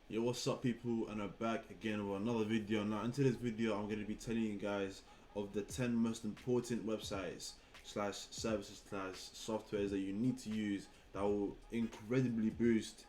Yo, what's up people, and I'm back again with another video. Now into this video I'm going to be telling you guys of the 10 most important websites slash services slash softwares that you need to use that will incredibly boost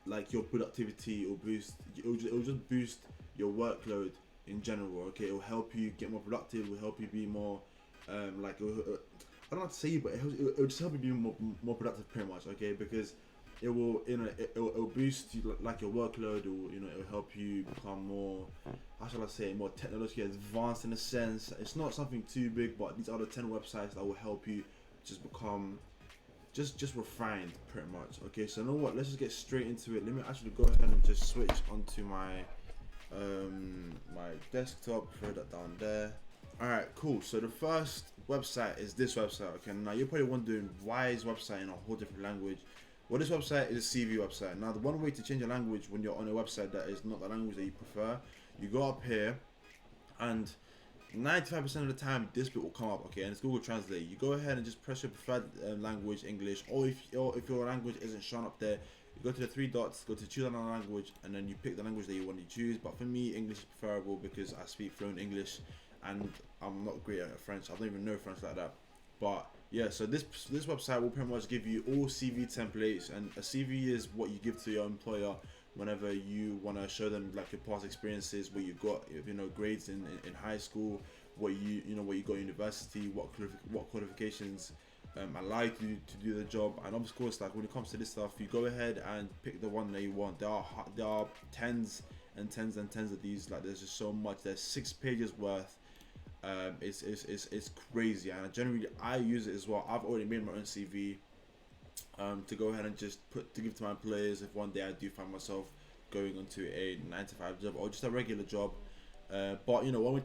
like your productivity, or it'll just boost your workload in general. Okay, it will help you get more productive, it will help you be more I don't know how to say, but it'll just help you be more productive pretty much. Okay, because it will, it'll boost you, like your workload. It'll help you become more, how shall I say, more technologically advanced in a sense. It's not something too big, but these are the 10 websites that will help you just become just refined pretty much. Okay, so you know what, let's just get straight into it. Let me actually go ahead and just switch onto my my desktop, throw that down there. Alright, cool. So the first website is this website. Okay, now you're probably wondering why is website in a whole different language. Well, this website is a CV website. Now, the one way to change a language when you're on a website that is not the language that you prefer, you go up here, and 95% of the time this bit will come up. Okay, and it's Google Translate. You go ahead and just press your preferred language, English, or if your language isn't shown up there, you go to the three dots, go to choose another language, and then you pick the language that you want to choose. But for me, English is preferable because I speak fluent English, and I'm not great at French. I don't even know French like that. But yeah, so this website will pretty much give you all CV templates, and a CV is what you give to your employer whenever you want to show them like your past experiences, what you got, grades in high school, what what you got in university, what qualifications allow you to do the job. And of course, like when it comes to this stuff, you go ahead and pick the one that you want. There are tens and tens and tens of these. Like there's just so much. There's 6 pages worth. It's crazy, and generally I use it as well. I've already made my own CV to go ahead and just to give to my employers if one day I do find myself going onto a 9 to 5 job or just a regular job. But one way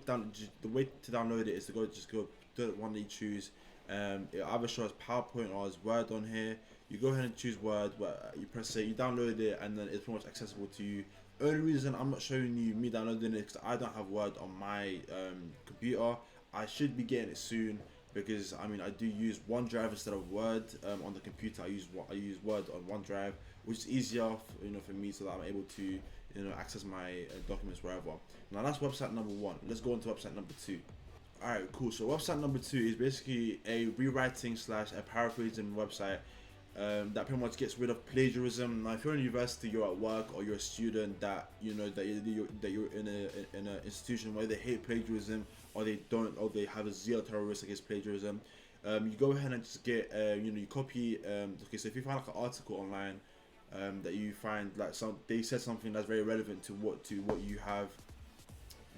the way to download it is to go do the one that you choose. It either shows PowerPoint or as Word on here. You go ahead and choose Word, where you press it, you download it, and then it's pretty much accessible to you. Only reason I'm not showing you me downloading it because I don't have Word on my computer. I should be getting it soon because I do use OneDrive instead of Word on the computer. I use Word on OneDrive, which is easier for me, so that I'm able to access my documents wherever. Now that's website number 1. Let's go on to website number 2. Alright, cool. So website number 2 is basically a rewriting slash a paraphrasing website that pretty much gets rid of plagiarism. Now, if you're in university, you're at work, or you're a student that you're in a institution where they hate plagiarism, or they have a zero tolerance against plagiarism, you go ahead and just get you copy. Okay, so if you find like an article online that you find like they said something that's very relevant to what you have,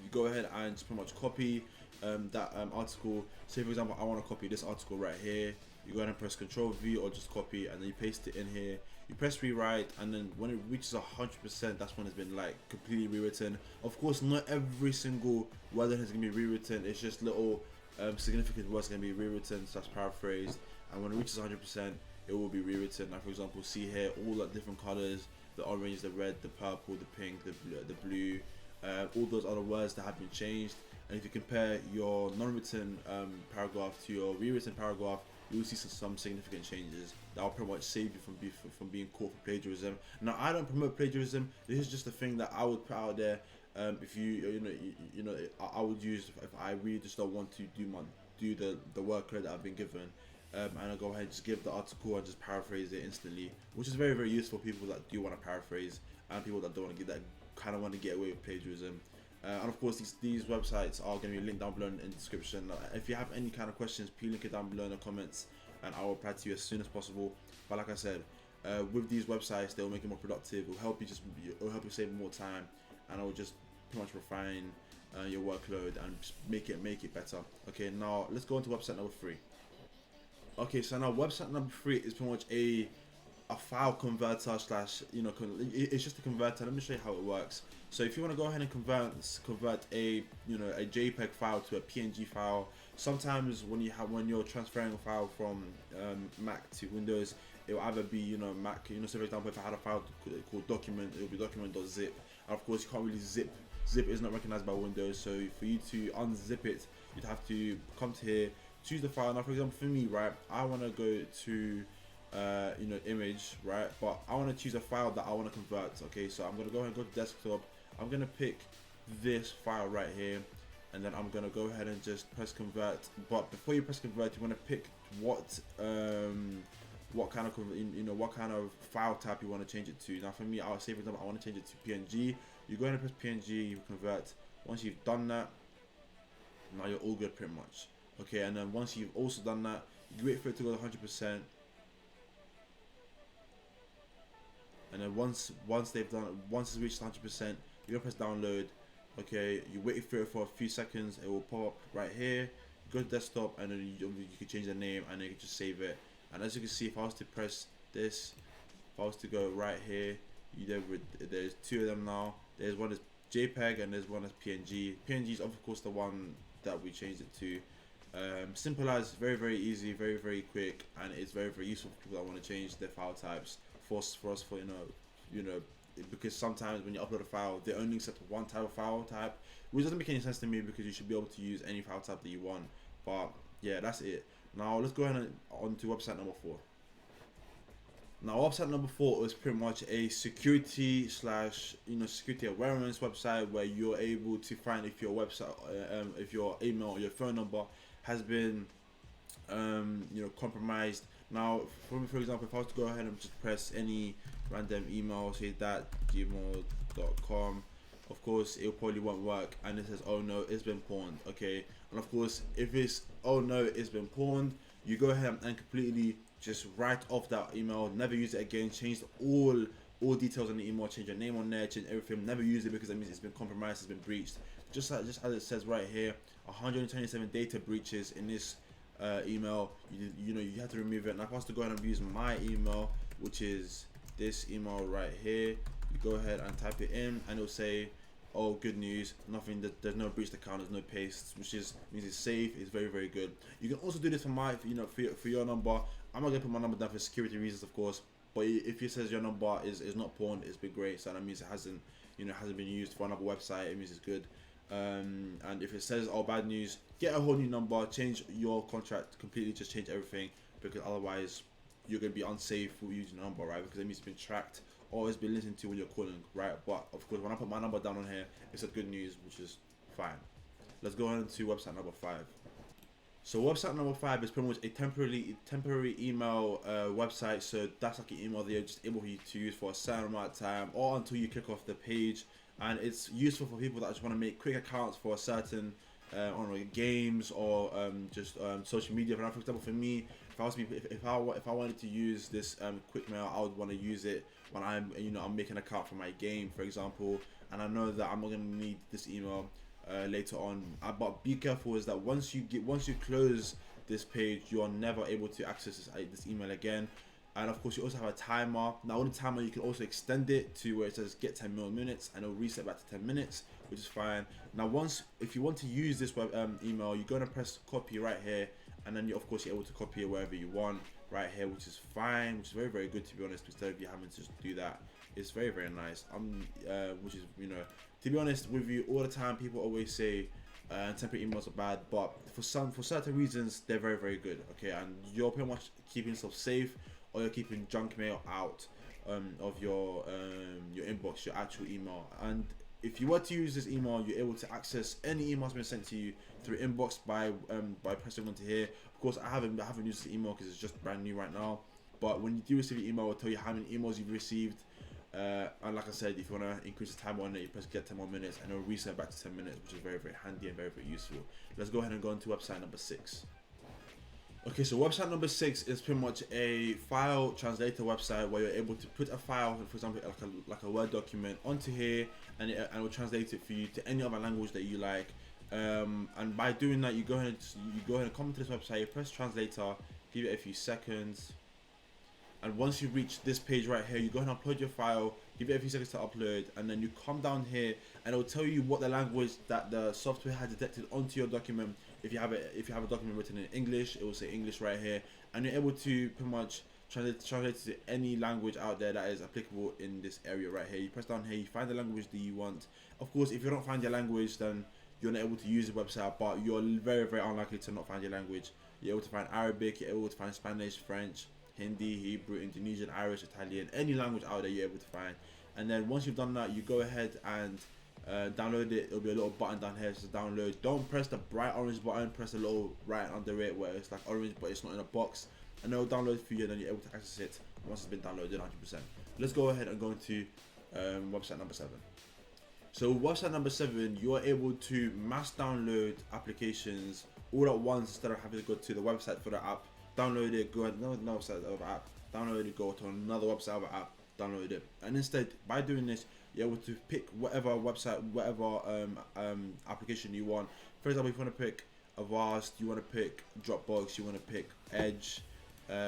you go ahead and just pretty much copy that article. Say for example, I want to copy this article right here. You go ahead and press Control V or just copy, and then you paste it in here. You press rewrite, and then when it reaches 100%, that's when it's been like completely rewritten. Of course, not every single word that is gonna be rewritten. It's just little significant words gonna be rewritten slash paraphrased, and when it reaches 100%, it will be rewritten. Now, for example, see here all the different colors: the orange, the red, the purple, the pink, the blue. All those other words that have been changed. And if you compare your non-written paragraph to your rewritten paragraph, you will see some significant changes that will pretty much save you from being caught for plagiarism. Now, I don't promote plagiarism. This is just a thing that I would put out there. If I would use if I really just don't want to do the workload that I've been given. And I'll go ahead and just give the article and just paraphrase it instantly, which is very, very useful for people that do want to paraphrase and people that don't want to kind of want to get away with plagiarism. And of course, these websites are going to be linked down below in the description. If you have any kind of questions, please link it down below in the comments, and I will reply to you as soon as possible. But like I said, with these websites, they will make you more productive. It will help you save more time, and it will just pretty much refine your workload and just make it better. Okay, now let's go on to website number 3. Okay, so now website number 3 is pretty much a file converter slash it's just a converter. Let me show you how it works. So if you want to go ahead and convert a a JPEG file to a PNG file, sometimes when you're transferring a file from Mac to Windows, it will either be Mac, so for example, if I had a file called document, it will be document.zip, and of course you can't really zip is not recognized by Windows. So for you to unzip it, you'd have to come to here, choose the file. Now, for example, for me, right, I want to go to image, right? But I want to choose a file that I want to convert. Okay, so I'm gonna go ahead and go to desktop. I'm gonna pick this file right here, and then I'm gonna go ahead and just press convert. But before you press convert, you want to pick what kind of what kind of file type you want to change it to. Now for me, I'll say for example I want to change it to PNG. You go ahead and press PNG, you convert. Once you've done that, now you're all good pretty much. Okay, and then once you've also done that, you wait for it to go to 100%. And then once it's reached 100%, you're gonna press download. Okay, you wait for it for a few seconds, it will pop up right here. You go to desktop, and then you can change the name, and then you can just save it. And as you can see, if I was to press this, if I was to go right here, there's two of them now. There's one is JPEG and there's one is PNG. PNG is of course the one that we changed it to. Simple as, very easy, very quick, and it's very useful for people that want to change their file types. For us, because sometimes when you upload a file, they only accept one type of file type, which doesn't make any sense to me because you should be able to use any file type that you want. But yeah, that's it. Now let's go ahead and on to website number 4. Now website number 4 is pretty much a security security awareness website where you're able to find if your website, if your email or your phone number has been compromised. Now for example, if I was to go ahead and just press any random email, say that gmail.com, of course it probably won't work, and it says, oh no, it's been pawned. Okay, and of course if it's, oh no, it's been pawned, you go ahead and completely just write off that email, never use it again, change all details on the email, change your name on there, change everything, never use it because that means it's been compromised, it's been breached. Just as it says right here, 127 data breaches in this email. You have to remove it. Now if I was to go ahead and use my email, which is this email right here, you go ahead and type it in and it'll say, oh, good news, nothing, there's no breached account, there's no pastes, which means it's safe. It's very good. You can also do this for my for your number. I'm not gonna put my number down for security reasons, of course, but if it says your number is not pawned, it's been great, so that means it hasn't been used for another website. It means it's good. And if it says, oh, bad news, get a whole new number, change your contract completely, just change everything, because otherwise you're going to be unsafe with using a number, right? Because it means it's been tracked or it's been listened to when you're calling, right? But of course when I put my number down on here, it said good news, which is fine. Let's go on to website number 5. So website number 5 is pretty much a temporary email website. So that's like an email that you're just able to use for a certain amount of time or until you click off the page. And it's useful for people that just want to make quick accounts for a certain games or social media. For example, for me, if I wanted to use this quick mail, I would want to use it when I'm making an account for my game, for example, and I know that I'm not going to need this email later on. But be careful is that once you close this page, you're never able to access this email again. And of course you also have a timer. Now on the timer you can also extend it to where it says get 10 more minutes, and it'll reset back to 10 minutes, which is fine. Now if you want to use this web email, you're going to press copy right here, and then of course you're able to copy it wherever you want right here, which is fine, which is very good, to be honest. Instead of you having to just do that, it's very nice. Which is, to be honest with you, all the time people always say temporary emails are bad, but for certain reasons they're very good. Okay, and you're pretty much keeping yourself safe, or you're keeping junk mail out of your inbox, your actual email. And if you were to use this email, you're able to access any email that's been sent to you through inbox by pressing onto here. Of course, I haven't used the email because it's just brand new right now. But when you do receive the email, it'll tell you how many emails you've received. And like I said, if you want to increase the time on it, you press get 10 more minutes, and it'll reset back to 10 minutes, which is very handy and very useful. Let's go ahead and go into website number 6. Okay, so website number 6 is pretty much a file translator website where you're able to put a file, for example, like a Word document, onto here, and it will translate it for you to any other language that you like. And by doing that, you go ahead and come to this website, you press translator, give it a few seconds, and once you reach this page right here, you go ahead and upload your file, give it a few seconds to upload, and then you come down here and it will tell you what the language that the software has detected onto your document. If you have a document written in English, it will say English right here, and you're able to pretty much translate it to any language out there that is applicable in this area right here. You press down here, you find the language that you want. Of course, if you don't find your language, then you're not able to use the website, but you're very unlikely to not find your language. You're able to find Arabic, you're able to find Spanish, French, Hindi, Hebrew, Indonesian, Irish, Italian, any language out there you're able to find. And then once you've done that, you go ahead and download it. It'll be a little button down here to download. Don't press the bright orange button, press a little right under it where it's like orange but it's not in a box, and it'll download for you, and then you're able to access it once it's been downloaded 100%. Let's go ahead and go into website number 7. So website number 7, you are able to mass download applications all at once instead of having to go to the website for the app, download it, go to another website of the app, download it, go to another website of the app, download it. And instead, by doing this, you're able to pick whatever website, whatever application you want. For example, if you want to pick Avast, you want to pick Dropbox, you want to pick Edge,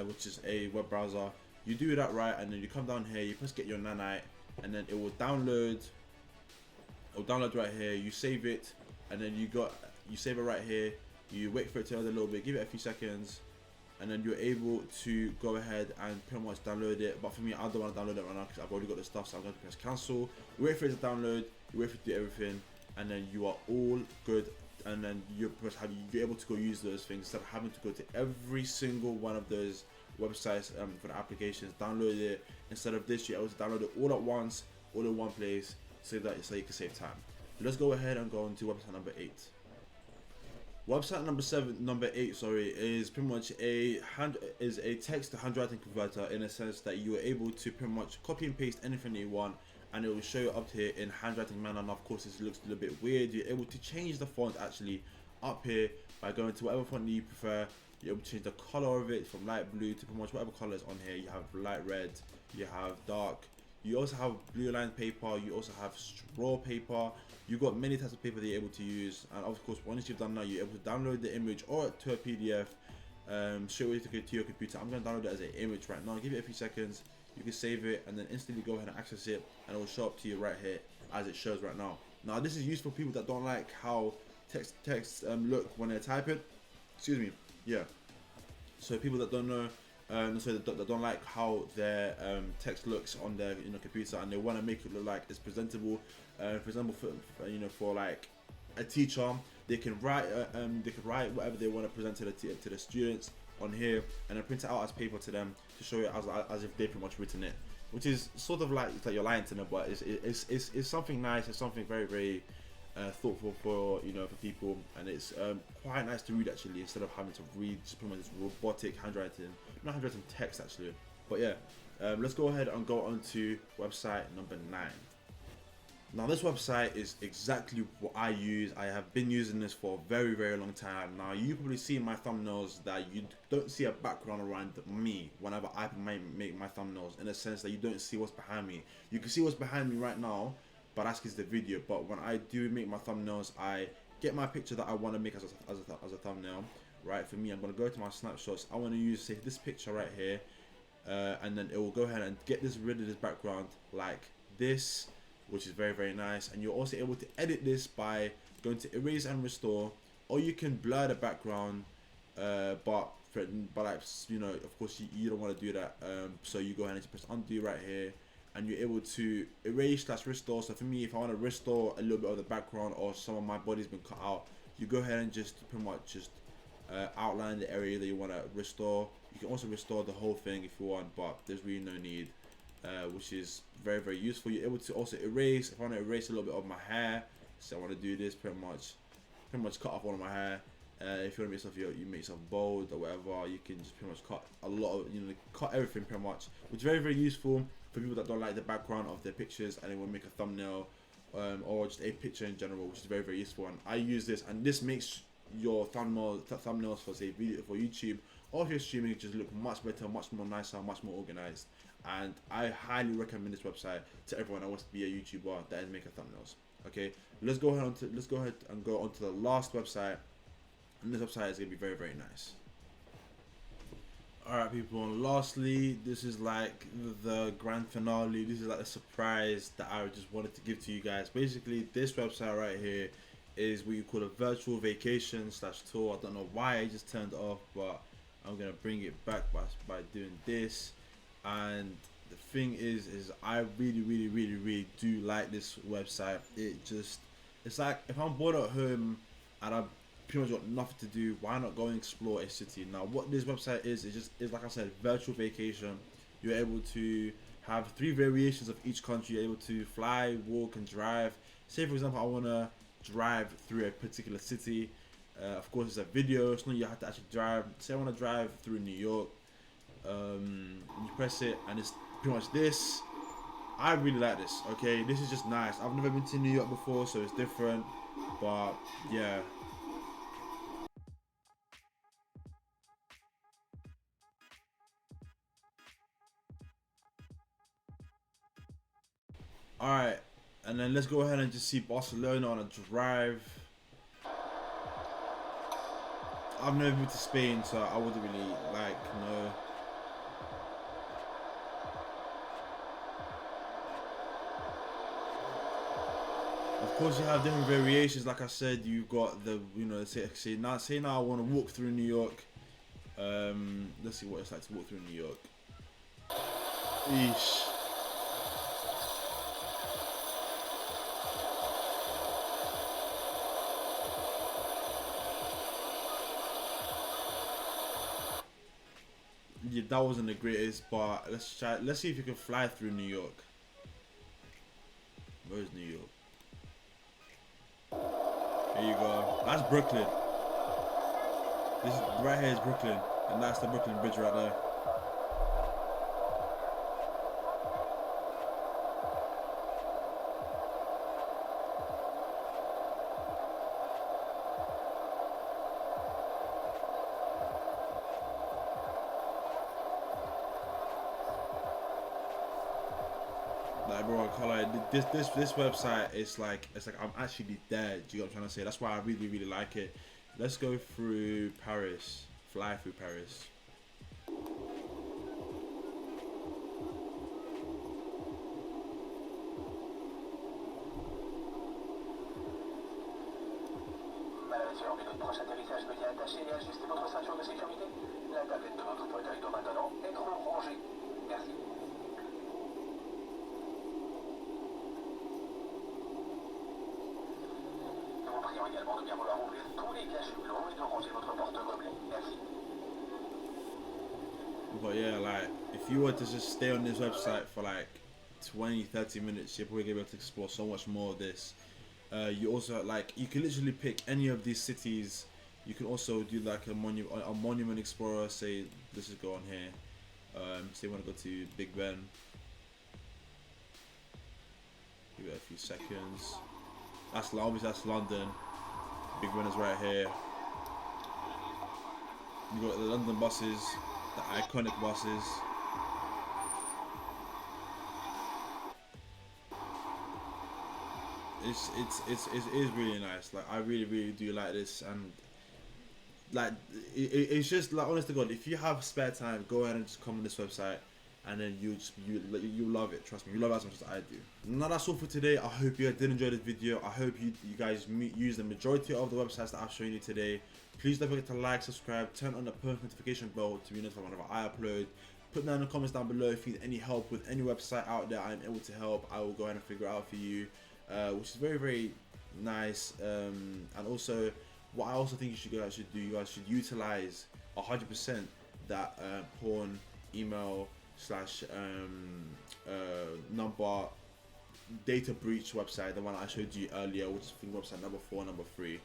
which is a web browser. You do that right, and then you come down here, you press get your nanite, and then it will download. It'll download right here. You save it, and then you save it right here. You wait for it to load a little bit, give it a few seconds, and then you're able to go ahead and pretty much download it. But for me, I don't want to download it right now because I've already got the stuff, so I'm going to press cancel. You wait for it to download, you wait for it to do everything, and then you are all good. And then you're able to go use those things instead of having to go to every single one of those websites for the applications. Download it. Instead of this, you're able to download it all at once, all in one place, so you can save time. Let's go ahead and go into website number 8. Website number 8, sorry, is pretty much a text to handwriting converter, in a sense that you are able to pretty much copy and paste anything that you want, and it will show you up here in handwriting manner. And of course, this looks a little bit weird. You're able to change the font actually up here by going to whatever font you prefer. You're able to change the color of it from light blue to pretty much whatever color is on here. You have light red, you have dark. You also have blue lined paper, you also have straw paper. You've got many types of paper that you're able to use. And of course, once you've done that, you're able to download the image or to a PDF straight away to your computer. I'm going to download it as an image right now. Give it a few seconds. You can save it and then instantly go ahead and access it, and it will show up to you right here as it shows right now. Now, this is useful for people that don't like how text look when they type it. Excuse me. Yeah. So people that don't know, that don't like how their text looks on their computer, and they want to make it look like it's presentable. For example, for like a teacher, they can write whatever they want to present to the students on here, and then print it out as paper to them to show it as if they pretty much written it, which is sort of like, it's like you're lying to them, but it's something nice. It's something very, very thoughtful for for people, and it's quite nice to read actually, instead of having to read just pretty much this robotic handwriting, not handwriting text actually. But yeah, let's go ahead and go on to website number 9. Now, this website is exactly what I use. I have been using this for a very, very long time. Now, you probably see in my thumbnails that you don't see a background around me whenever I make my thumbnails, in a sense that you don't see what's behind me. You can see what's behind me right now, but that's because the video. But when I do make my thumbnails, I get my picture that I want to make as a thumbnail. Right, for me, I'm going to go to my snapshots. I want to use, say, this picture right here, and then it will go ahead and get rid of this background like this, which is very, very nice. And you're also able to edit this by going to erase and restore, or you can blur the background, but like, of course you don't want to do that, so you go ahead and press undo right here, and you're able to erase/restore. So for me, if I want to restore a little bit of the background, or some of my body's been cut out, you go ahead and just pretty much just outline the area that you want to restore. You can also restore the whole thing if you want, but there's really no need, which is very, very useful. You're able to also erase. If I want to erase a little bit of my hair, so I want to do this, pretty much cut off all of my hair. If you want to make you make yourself bold or whatever, you can just pretty much cut a lot of, cut everything pretty much, which is very, very useful for people that don't like the background of their pictures and they want to make a thumbnail, or just a picture in general, which is very, very useful. And I use this, and this makes your thumbnails for, say, video for YouTube, or if you're streaming, it just look much better, much more nicer, much more organized. And I highly recommend this website to everyone that wants to be a YouTuber that is making thumbnails. Okay, let's go ahead and go on to the last website, and this website is gonna be very, very nice. Alright people, and lastly, this is like the grand finale. This is like a surprise that I just wanted to give to you guys. Basically, this website right here is what you call a virtual vacation / tour. I don't know why I just turned it off, but I'm gonna bring it back by doing this. And the thing is I really do like this website. It's like if I'm bored at home and pretty much got nothing to do, why not go and explore a city? Now what this website is like I said, virtual vacation. You're able to have 3 variations of each country. You're able to fly, walk, and drive. Say for example, I want to drive through a particular city. Of course, it's a video. It's not you have to actually drive. Say I want to drive through New York. You press it, and it's pretty much this. I really like this. Okay, this is just nice. I've never been to New York before, so it's different. But yeah. Alright, and then let's go ahead and just see Barcelona on a drive. I've never been to Spain, so I wouldn't really like know. Of course, you have different variations. Like I said, you've got the say now I want to walk through New York. Let's see what it's like to walk through New York. Eesh. Yeah, that wasn't the greatest, but let's try. Let's see if you can fly through New York. Where's New York? Here you go. That's Brooklyn. This right here is Brooklyn, and that's the Brooklyn Bridge right there. Like bro, this website is like I'm actually there. Do you know what I'm trying to say? That's why I really like it. Let's go through Paris. Fly through Paris. Proche atterrissage, veuillez attacher et ajuster votre ceinture de sécurité. La tablette de votre fauteuil doit maintenant être rangée. Merci. Nous vous prions également de bien vouloir ouvrir tous les caches-hublons et de ranger votre porte-gobelet. Merci. But yeah, like if you were to just stay on this website for like 20-30 minutes, you're probably gonna be able to explore so much more of this. You also like you can literally pick any of these cities. You can also do like a monument explorer. Say let's just go on here. Say you want to go to Big Ben. Give it a few seconds. Obviously that's London. Big Ben is right here. You got the London buses, the iconic buses. It is really nice. Like I really do like this, and like it's just like honest to God, if you have spare time, go ahead and just come on this website, and then you love it. Trust me, you love it as much as I do. Now that's all for today. I hope you guys did enjoy this video. I hope you guys use the majority of the websites that I've shown you today. Please don't forget to like, subscribe, turn on the post notification bell to be notified whenever I upload. Put down in the comments down below if you need any help with any website out there. I'm able to help. I will go ahead and figure it out for you, which is very nice. And also, what I also think you guys should do, you guys should utilize 100% that porn email / number data breach website, the one I showed you earlier, which is website number 4, number 3.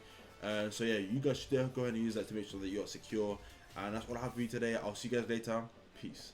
So yeah, you guys should go ahead and use that to make sure that you're secure. And that's what I have for you today. I'll see you guys later. Peace.